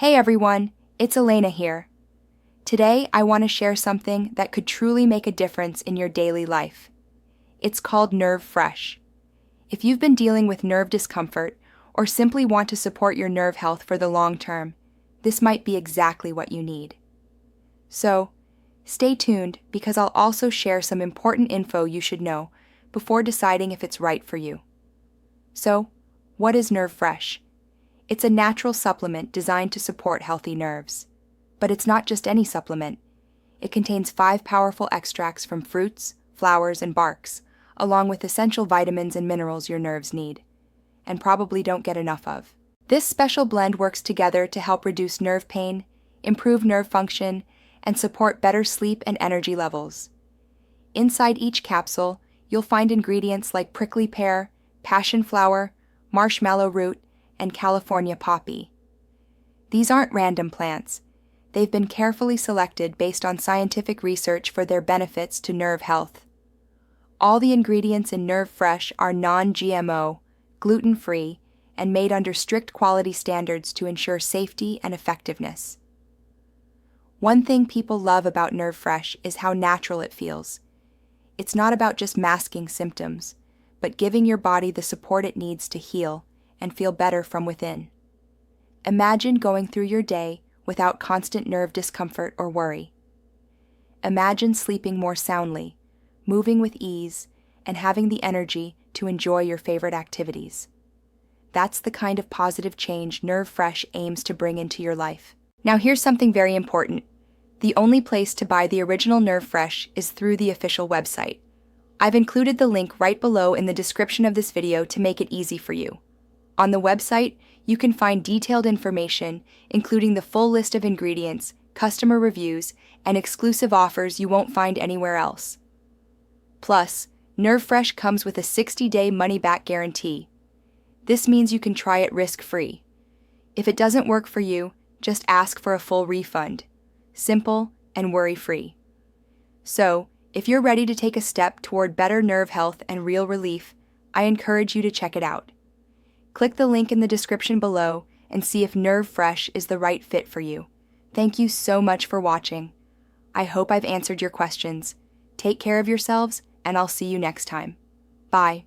Hey everyone, it's Elena here. Today I want to share something that could truly make a difference in your daily life. It's called Nerve Fresh. If you've been dealing with nerve discomfort or simply want to support your nerve health for the long term, this might be exactly what you need. So, stay tuned because I'll also share some important info you should know before deciding if it's right for you. So, what is Nerve Fresh? It's a natural supplement designed to support healthy nerves. But it's not just any supplement. It contains 5 powerful extracts from fruits, flowers, and barks, along with essential vitamins and minerals your nerves need, and probably don't get enough of. This special blend works together to help reduce nerve pain, improve nerve function, and support better sleep and energy levels. Inside each capsule, you'll find ingredients like prickly pear, passion flower, marshmallow root, and California poppy. These aren't random plants. They've been carefully selected based on scientific research for their benefits to nerve health. All the ingredients in Nerve Fresh are non-GMO, gluten-free, and made under strict quality standards to ensure safety and effectiveness. One thing people love about Nerve Fresh is how natural it feels. It's not about just masking symptoms, but giving your body the support it needs to heal and feel better from within. Imagine going through your day without constant nerve discomfort or worry. Imagine sleeping more soundly, moving with ease, and having the energy to enjoy your favorite activities. That's the kind of positive change Nerve Fresh aims to bring into your life. Now here's something very important. The only place to buy the original Nerve Fresh is through the official website. I've included the link right below in the description of this video to make it easy for you. On the website, you can find detailed information, including the full list of ingredients, customer reviews, and exclusive offers you won't find anywhere else. Plus, Nerve Fresh comes with a 60-day money-back guarantee. This means you can try it risk-free. If it doesn't work for you, just ask for a full refund. Simple and worry-free. So, if you're ready to take a step toward better nerve health and real relief, I encourage you to check it out. Click the link in the description below and see if Nerve Fresh is the right fit for you. Thank you so much for watching. I hope I've answered your questions. Take care of yourselves, and I'll see you next time. Bye.